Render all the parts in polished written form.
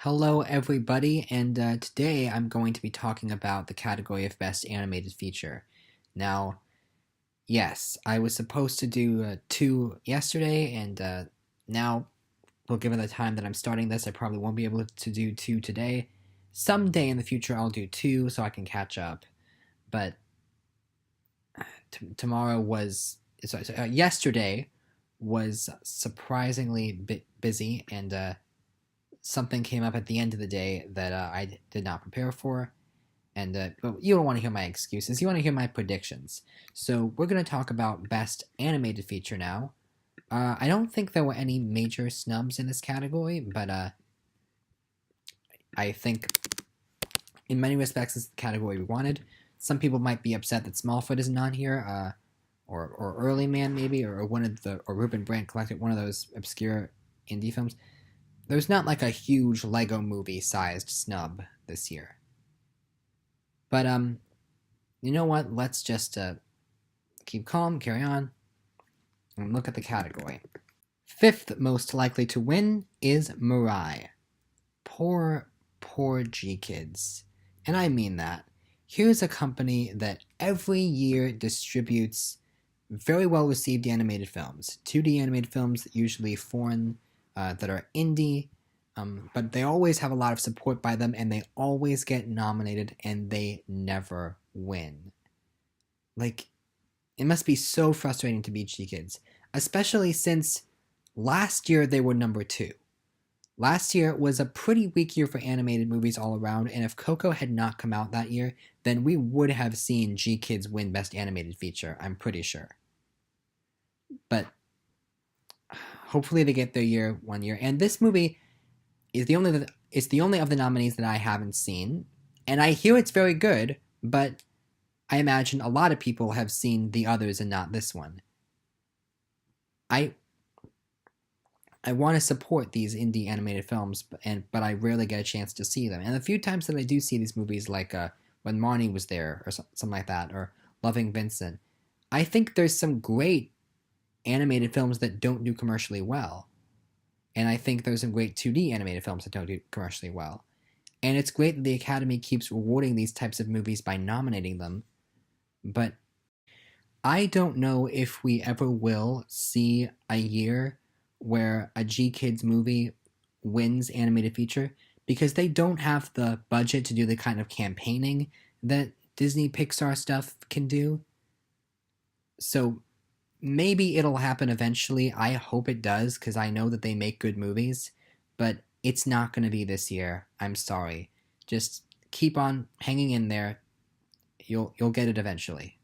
Hello, everybody, and today I'm going to be talking about the category of Best Animated Feature. Now, yes, I was supposed to do two yesterday, and now, well, given the time that I'm starting this, I probably won't be able to do two today. Someday in the future, I'll do two so I can catch up. But tomorrow was yesterday was surprisingly busy, and something came up at the end of the day that I did not prepare for. And but you don't want to hear my excuses. You want to hear my predictions. So we're going to talk about Best Animated Feature now. I don't think there were any major snubs in this category, but I think in many respects it's the category we wanted. Some people might be upset that Smallfoot isn't on here, or Early Man maybe, or one of the or Ruben Brandt collected one of those obscure indie films. There's not like a huge Lego movie sized snub this year. But you know what? Let's just keep calm, carry on, and look at the category. Fifth most likely to win is Mirai. Poor G Kids. And I mean that. Here's a company that every year distributes very well received animated films. 2D animated films, usually foreign, that are indie, but they always have a lot of support by them, and they always get nominated, and they never win. Like, it must be so frustrating to be G Kids, especially since last year they were number 2. Last year was a pretty weak year for animated movies all around, and if Coco had not come out that year, then we would have seen G Kids win Best Animated Feature, I'm pretty sure. But hopefully they get their year one year. And this movie is the only of the nominees that I haven't seen, and I hear it's very good, but I imagine a lot of people have seen the others and not this one. I want to support these indie animated films, but I rarely get a chance to see them. And the few times that I do see these movies, like when Marnie was there, or something like that, or Loving Vincent, I think there's some great animated films that don't do commercially well. And I think there's some great 2D animated films that don't do commercially well. And it's great that the Academy keeps rewarding these types of movies by nominating them, but I don't know if we ever will see a year where a G Kids movie wins animated feature, because they don't have the budget to do the kind of campaigning that Disney Pixar stuff can do. So maybe it'll happen eventually. I hope it does, because I know that they make good movies, but it's not going to be this year. I'm sorry. Just keep on hanging in there. You'll get it eventually.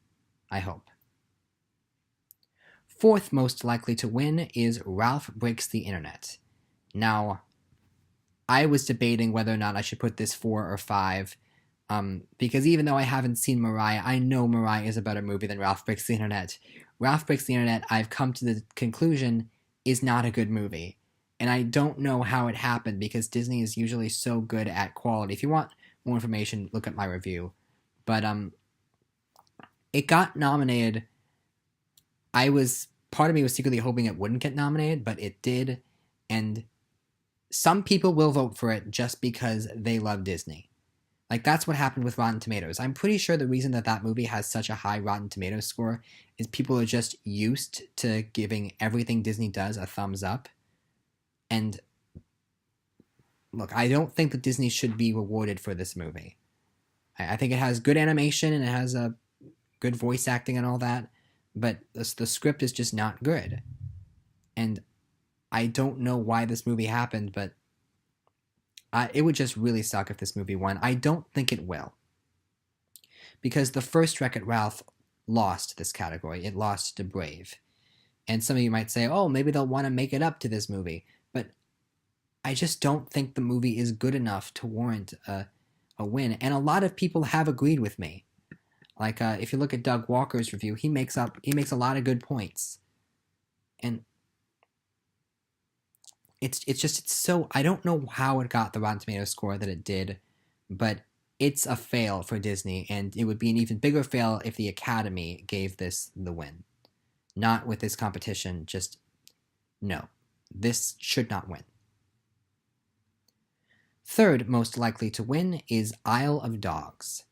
I hope. Fourth most likely to win is Ralph Breaks the Internet. Now, I was debating whether or not I should put this 4 or 5, because even though I haven't seen Mirai, I know Mirai is a better movie than Ralph Breaks the Internet. Ralph Breaks the Internet, I've come to the conclusion, is not a good movie. And I don't know how it happened, because Disney is usually so good at quality. If you want more information, look at my review. But it got nominated. Part of me was secretly hoping it wouldn't get nominated, but it did. And some people will vote for it just because they love Disney. Like, that's what happened with Rotten Tomatoes. I'm pretty sure the reason that movie has such a high Rotten Tomatoes score is people are just used to giving everything Disney does a thumbs up. And look, I don't think that Disney should be rewarded for this movie. I think it has good animation and it has a good voice acting and all that, but the script is just not good. And I don't know why this movie happened, but it would just really suck if this movie won. I don't think it will, because the first Wreck-It Ralph lost this category. It lost to Brave. And some of you might say, oh, maybe they'll want to make it up to this movie. But I just don't think the movie is good enough to warrant a win. And a lot of people have agreed with me. Like, if you look at Doug Walker's review, he makes a lot of good points. And it's so, I don't know how it got the Rotten Tomatoes score that it did, but it's a fail for Disney, and it would be an even bigger fail if the Academy gave this the win. Not with this competition, no. This should not win. Third most likely to win is Isle of Dogs.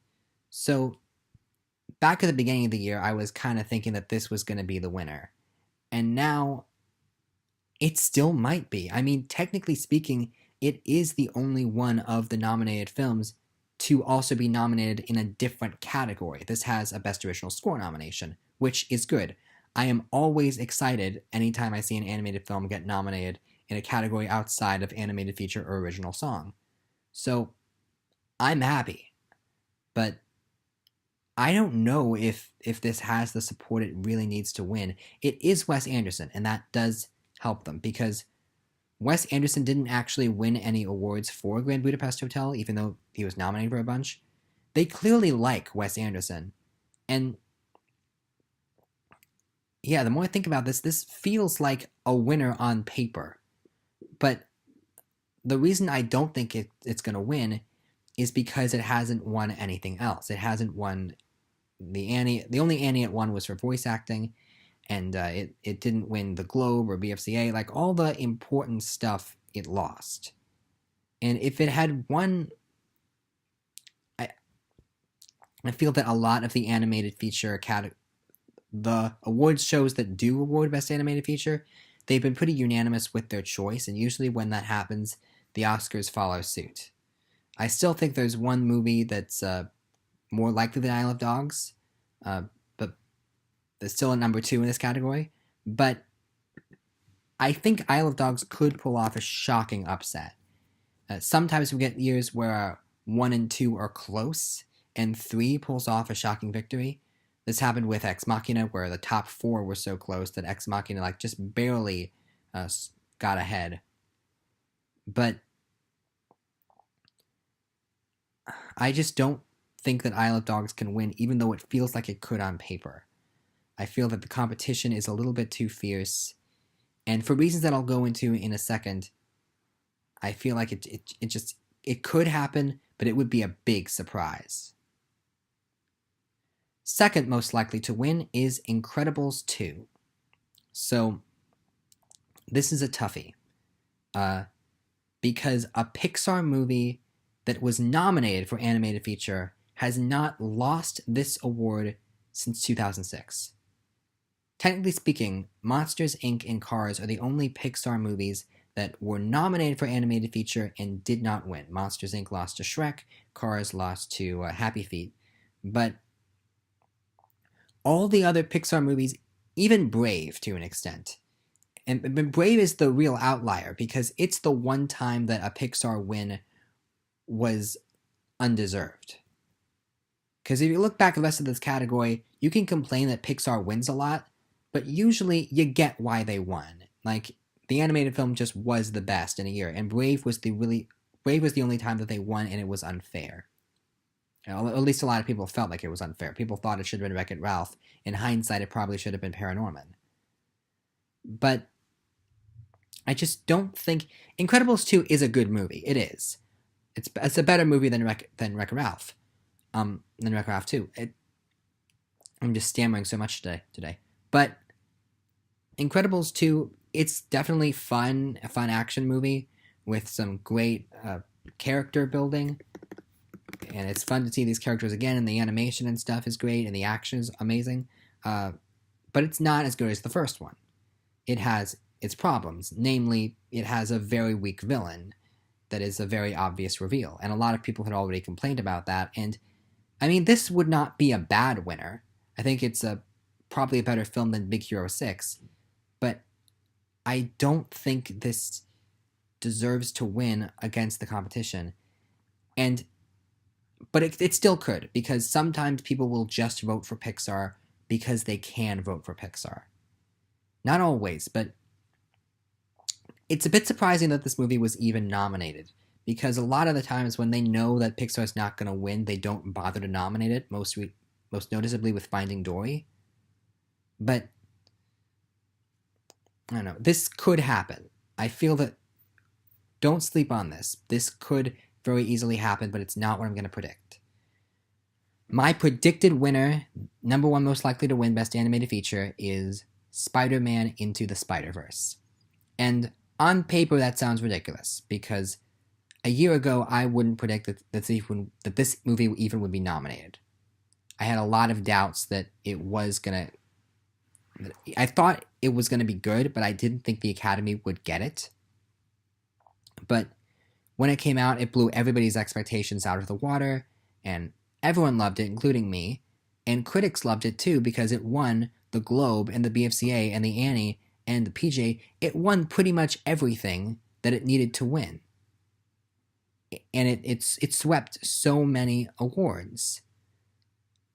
So, back at the beginning of the year, I was kind of thinking that this was going to be the winner. And now, it still might be. I mean, technically speaking, it is the only one of the nominated films to also be nominated in a different category. This has a Best Original Score nomination, which is good. I am always excited anytime I see an animated film get nominated in a category outside of animated feature or original song. So, I'm happy. But I don't know if this has the support it really needs to win. It is Wes Anderson, and that does help them, because Wes Anderson didn't actually win any awards for Grand Budapest Hotel, even though he was nominated for a bunch. They clearly like Wes Anderson. And yeah, the more I think about this, this feels like a winner on paper. But the reason I don't think it's going to win is because it hasn't won anything else. It hasn't won the Annie. The only Annie it won was for voice acting, and it didn't win the Globe or BFCA. Like, all the important stuff it lost. And if it had won, I feel that a lot of the animated feature the awards shows that do award Best Animated Feature, they've been pretty unanimous with their choice, and usually when that happens, the Oscars follow suit. I still think there's one movie that's more likely than Isle of Dogs, but there's still a number 2 in this category. But I think Isle of Dogs could pull off a shocking upset. Sometimes we get years where 1 and 2 are close, and 3 pulls off a shocking victory. This happened with Ex Machina, where the top 4 were so close that Ex Machina just barely got ahead. But I just don't think that Isle of Dogs can win, even though it feels like it could on paper. I feel that the competition is a little bit too fierce, and for reasons that I'll go into in a second, I feel like it could happen, but it would be a big surprise. Second most likely to win is Incredibles 2. So, this is a toughie. Because a Pixar movie that was nominated for animated feature has not lost this award since 2006. Technically speaking, Monsters, Inc. and Cars are the only Pixar movies that were nominated for animated feature and did not win. Monsters, Inc. lost to Shrek, Cars lost to Happy Feet. But all the other Pixar movies, even Brave to an extent, and Brave is the real outlier because it's the one time that a Pixar win was undeserved. Because if you look back at the rest of this category, you can complain that Pixar wins a lot, but usually you get why they won. Like, the animated film just was the best in a year, and Brave was the only time that they won, and it was unfair. At least a lot of people felt like it was unfair. People thought it should have been Wreck-It Ralph. In hindsight, it probably should have been Paranorman. But I just don't think... Incredibles 2 is a good movie. It is. It's a better movie than Wreck-It Ralph. Than Wreck-It Ralph 2. I'm just stammering so much today. But Incredibles 2, it's definitely fun, a fun action movie with some great character building. And it's fun to see these characters again, and the animation and stuff is great, and the action is amazing. But it's not as good as the first one. It has its problems. Namely, it has a very weak villain that is a very obvious reveal. And a lot of people had already complained about that. And, I mean, this would not be a bad winner. I think it's probably a better film than Big Hero 6. But I don't think this deserves to win against the competition. But it still could, because sometimes people will just vote for Pixar because they can vote for Pixar. Not always, but it's a bit surprising that this movie was even nominated, because a lot of the times when they know that Pixar's not going to win, they don't bother to nominate it, most noticeably with Finding Dory. But, I don't know, this could happen. I feel that, don't sleep on this. This could very easily happen, but it's not what I'm going to predict. My predicted winner, number 1 most likely to win Best Animated Feature, is Spider-Man Into the Spider-Verse. And on paper, that sounds ridiculous, because A year ago, I wouldn't predict that this movie even would be nominated. I had a lot of doubts that it was gonna. I thought it was gonna be good, but I didn't think the Academy would get it. But when it came out, it blew everybody's expectations out of the water, and everyone loved it, including me. And critics loved it too because it won the Globe and the BFCA and the Annie and the PJ. It won pretty much everything that it needed to win. And it swept so many awards.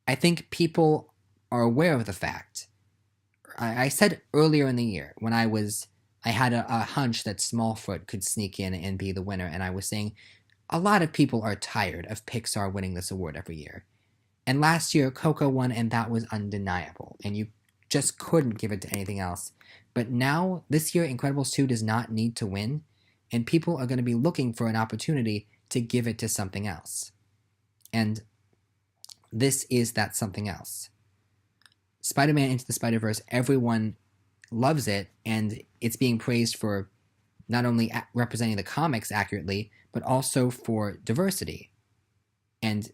I think people are aware of the fact. I said earlier in the year when I had a hunch that Smallfoot could sneak in and be the winner, and I was saying a lot of people are tired of Pixar winning this award every year. And last year, Coco won, and that was undeniable, and you just couldn't give it to anything else. But now, this year, Incredibles 2 does not need to win, and people are going to be looking for an opportunity to give it to something else. And this is that something else. Spider-Man Into the Spider-Verse, everyone loves it, and it's being praised for not only representing the comics accurately, but also for diversity. And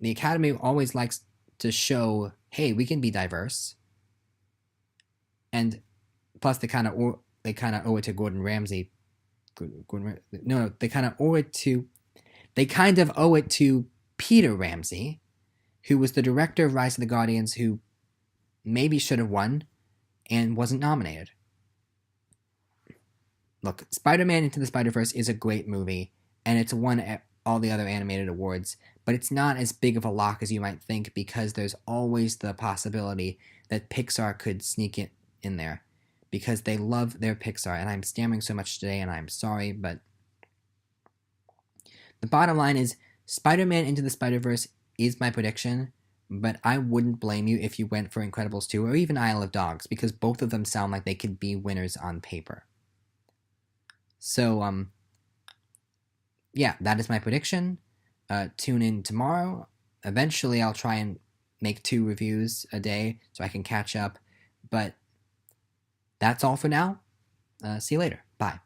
the Academy always likes to show, hey, we can be diverse. And plus, they kind of owe it to Gordon Ramsay. They kind of owe it to Peter Ramsay, who was the director of Rise of the Guardians, who maybe should have won and wasn't nominated. Look, Spider-Man Into the Spider-Verse is a great movie, and it's won all the other animated awards, but it's not as big of a lock as you might think because there's always the possibility that Pixar could sneak it in there because they love their Pixar, and I'm stammering so much today, and I'm sorry, but the bottom line is Spider-Man Into the Spider-Verse is my prediction, but I wouldn't blame you if you went for Incredibles 2 or even Isle of Dogs because both of them sound like they could be winners on paper. So, yeah, that is my prediction. Tune in tomorrow. Eventually, I'll try and make 2 reviews a day so I can catch up. But that's all for now. See you later. Bye.